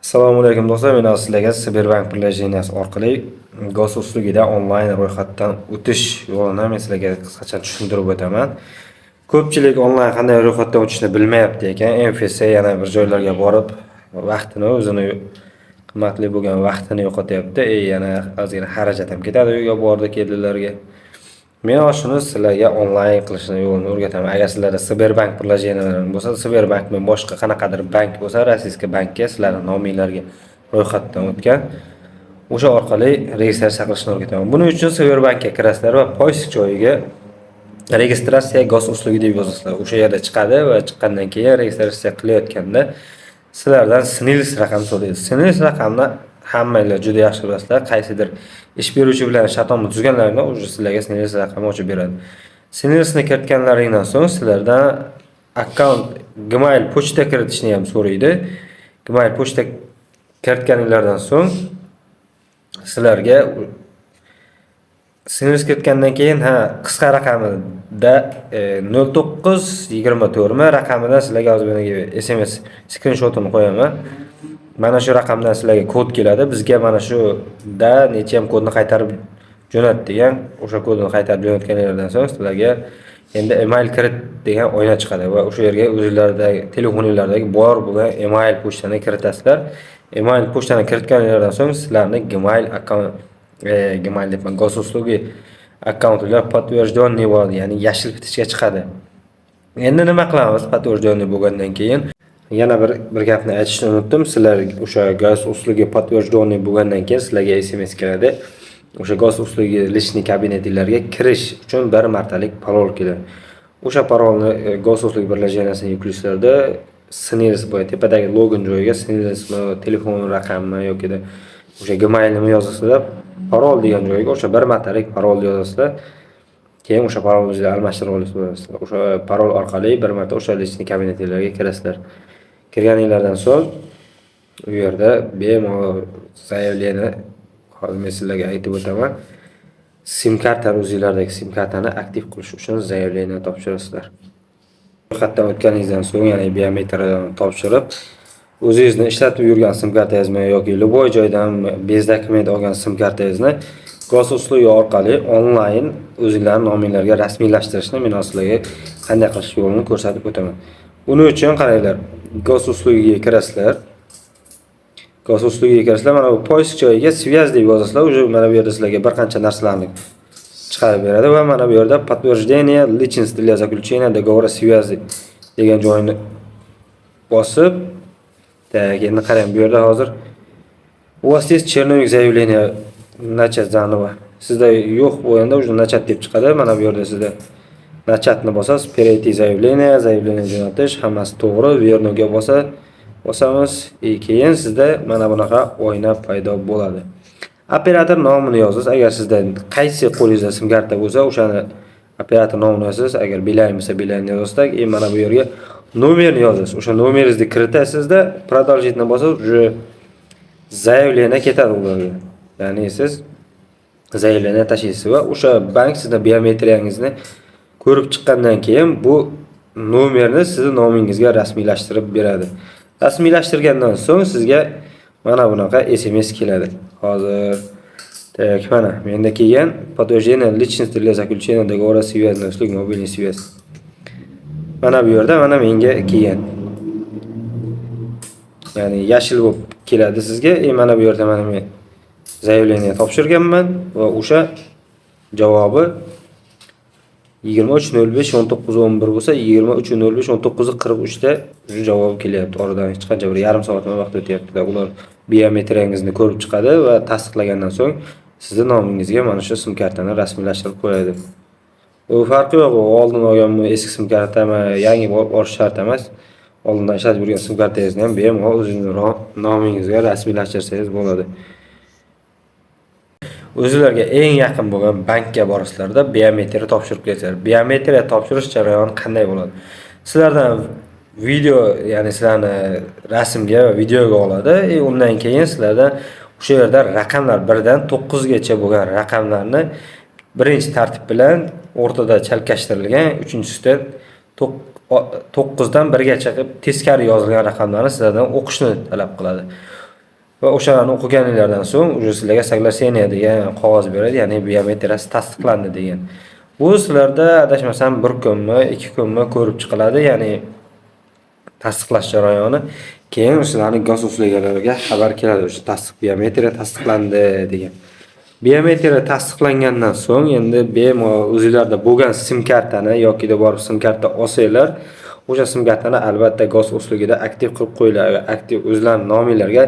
Assalomu alaykum do'stlar. Men sizlarga Sberbank birlashmasi orqali gaz uslugida onlayn ro'yxatdan o'tish yo'lini men sizlarga qisqacha tushuntirib o'taman. Ko'pchilik onlayn qanday ro'yxatdan o'tishni bilmayapti ekan. MFS yana bir joylarga borib vaqtini o'zini qimmatli bo'lgan vaqtini yo'qotyapti. Yana ozgina xarajat ham ketadi uyga bordi keldilarga. Men shuni sizlarga onlayn qilishni yo'lini o'rgataman. Agar sizlarda Sberbank birlashmalari bo'lsa, Sberbank men boshqa qanaqadir bank bo'lsa, rossiyskiy bankka sizlarning nominglarga ro'yxatdan o'tgan. O'sha orqali registratsiya qilishni o'rgataman. Buning uchun Sberbankka kirasizlar va poyst joyiga registratsiya gaz uslugi deb yozasizlar. O'sha yerda chiqadi va chiqqandan keyin registratsiya qilayotganda sizlardan SNILS raqam so'raydi. SNILS raqamni hammanglar juda yaxshi bilasizlar. Qaysidir ish beruvchi bilan shartnoma tuzganlaringda o'sha sizlarga SNILS raqami ochib beradi. SNILSni kiritganlaringdan so'ng sizlardan akkaunt Gmail pochta kiritishni ham so'raydi. Gmail pochta kiritganinglardan so'ng sizlarga SNILS kiritgandan keyin qisqa raqamida 0924 raqamidan sizlarga hozir SMS screenshotini qo'yaman. Mana shu raqamdan sizlarga kod keladi. Bizga mana shu da necha ham kodni qaytarib jo'nat degan, o'sha kodni qaytarib jo'natganingizdan so'ng sizlarga endi email kirit degan oyna chiqadi va o'sha yerga o'zingizlardagi telefoninglardagi bor bo'lgan email pochtani kiritasizlar. Email pochtani kiritganingizdan so'ng sizlarning Gmail akkaunt Gmail deb gaz uslugi akkauntlar подтверждённый bo'ladi, ya'ni yashil bitishga chiqadi. Endi nima qilamiz подтверждённый bo'lgandan keyin? Yana bir gapni aytishni unutdim. Sizlar o'sha gaz uslugi подтверждённый bo'lgandan keyin sizlarga SMS keladi. O'sha gaz uslugi lishni kabinetinglarga kirish uchun bir martalik parol keladi. O'sha parolni gaz uslugi birlashmasiga yuklaysizlarda SNILS bo'yi tepadagi login joyiga SNILSmi, telefon raqammi yoki o'sha Gmailni yozasizlar. Parol degan joyga o'sha bir martalik parol yozasizlar. Keyin o'sha parolingizni almashtirib olasizlar. O'sha parol orqali bir marta o'sha lishni kabinetinglarga kirasizlar. Kirganinglardan so'ng u yerda bemalol zaявление hozir men sizlarga aytib o'taman. SIM karta o'zingizlardagi SIM kartani aktiv qilish uchun zaявление topshirasizlar. Ro'yxatdan o'tganingizdan so'ng yana biometriyadan topshirib, o'zingizni ishlatib yurgan SIM kartangizmi yoki любой joydan bez dokument olgan SIM kartangizni gaz uslugi orqali onlayn o'zingizlarning nominglarga rasmiylashtirishni men sizlarga qanday qilish yo'lini ko'rsatib o'taman. Buning uchun qaranglar, gaz uslugiga kirasizlar. Gaz uslugiga kirasizlar, mana bu poyst joyiga связь deb yozasizlar. O'sha mana bu yerda sizlarga bir qancha narsalarni chiqarib beradi va mana bu yerda подтверждение личности для заключения договора связи degan joyni bosib, endi qarang, bu yerda hozir у вас есть черновик заявления начать заново. Sizda yo'q bo'lganda o'sha начать deb chiqadi. Mana bu yerda sizda начатni bosasiz, перейти заявление jo'natish, hammasi to'g'ri, верно'ga bosamiz. Keyin sizda mana bunaqa oyna paydo bo'ladi. Operator nomini yozasiz. Agar sizda qaysi qo'lingizda SIM karta bo'lsa, o'shani operator nomini yozasiz. Agar Beeline bo'lsa, Beeline yozasiz. Mana bu yerga nomerni yozasiz. O'sha nomeringizni kiritasizda, продолжительni bosib, o'sha заявление ketadi ularga. Ya'ni siz zaявление tashlaysiz va o'sha bank sizning biometriyangizni ko'rib chiqqandan keyin bu nomerni sizning nomingizga rasmiylashtirib beradi. Rasmiylashtirgandan so'ng sizga mana bunaqa SMS keladi. Hozir mana menda kelgan подтверждение личности для заключения договора связи на услуги мобильной связи. Mana bu yerda mana menga kelgan. Ya'ni yashil bo'lib keladi sizga. Mana bu yerda mana men zaявление topshirganman va o'sha javobi 23:05:19:11 bo'lsa, 23:05:19:43 da javob kelyapti. Oradan hech qancha bir yarim soatma vaqt o'tyapti. Ular biometriyangizni ko'rib chiqadi va tasdiqlagandan so'ng sizning nomingizga mana shu SIM kartani rasmiylashtirib qo'yadi. U farqi yo'q, oldin olganmi, eski SIM kartami, yangi olish shart emas. Oldindan ishlatib yurgan SIM kartangizni ham bemalol o'zingizning nomingizga rasmiylashtirsangiz bo'ladi. O'zingizlarga eng yaqin bo'lgan bankka borasizlarda biometriya topshirib kelasizlar. Biometriya topshirish jarayoni qanday bo'ladi? Sizlardan video, ya'ni sizlarni rasmga va videoga oladi. Undan keyin sizlardan o'sha yerda raqamlar 1 dan 9 gacha bo'lgan raqamlarni birinchi tartib bilan o'rtada chalkashtirilgan, uchinchisida 9 dan 1 gacha qilib teskari yozilgan raqamlarni sizlardan o'qishni talab qiladi. va o'shalarni o'qiganinglardan so'ng уже sizlarga соглашение degan qog'oz beradi, ya'ni biometriyasi tasdiqlandi degan. Bu sizlarda adashmasam 1 kunmi, 2 kunmi ko'rib chiqiladi, ya'ni tasdiqlash jarayoni. Keyin sizlarning gaz uslugalariga xabar keladi, o'sha biometriya tasdiqlandi degan. Biometriya tasdiqlangandan so'ng endi bemalol o'zingizlarda bo'lgan sim kartani yoki borib sim karta olsanglar, o'sha sim kartani albatta gaz uslugida aktiv qilib qo'yinglar. Aktiv o'zlarining nominglarga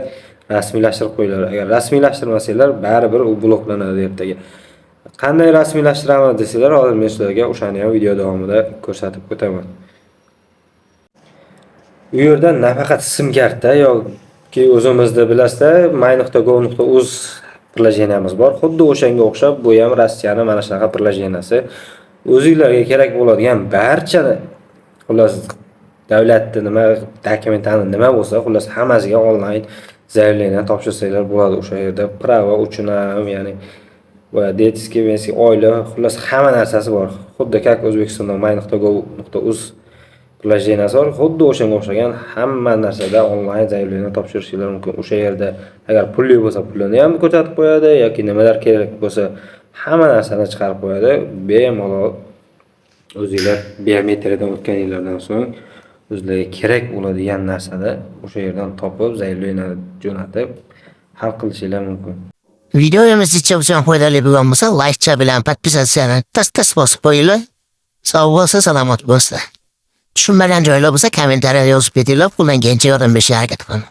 rasmiylashtirib qo'yinglar. Agar rasmiylashtirmasanglar, baribir u bloklanadi ertaga. Qanday rasmiylashtiraman desanglar, hozir men sizlarga o'shani ham video davomida ko'rsatib o'taman. U yerda nafaqat sim karta yoki o'zimizda bilasizlar, my.gov.uz prilojeniyamiz bor. Xuddi o'shanga o'xshab bu ham Rossiyaning mana shunaqa prilojeniyasi. O'zingizlarga kerak bo'ladigan barcha xullas davlatning nima dokumentlari nima bo'lsa, xullas hammasiga onlayn zaявление topshirsanglar bo'ladi. O'sha yerda prava uchun ham, ya'ni va detskiy mensiy oila, xullas hamma narsasi bor. Xuddi как O'zbekistonda my.gov.uz prilojeniyasi bor. Xuddi o'shanga o'xshagan hamma narsada onlayn zaявление topshirishingiz mumkin. O'sha yerda agar pulli bo'lsa, pulini ham ko'rsatib qo'yadi yoki nimalar kerak bo'lsa, hamma narsani chiqarib qo'yadi. Bemalol o'zingizlar biometriyadan o'tganinglardan so'ng o'zingizlarga kerak bo'ladigan narsani o'sha yerdan topib, zaявление jo'natib hal qilishingiz mumkin. Videomiz uchun foydali bo'lgan bo'lsa, like bilan podpisatsiyani tas bosib qo'yinglar. Sog' bo'lsa, salomat bo'lsa. Tushunmagan joylar bo'lsa kommentariyada yozib beringlar, qo'ldan kelgancha yordam berishga harakat qilaman.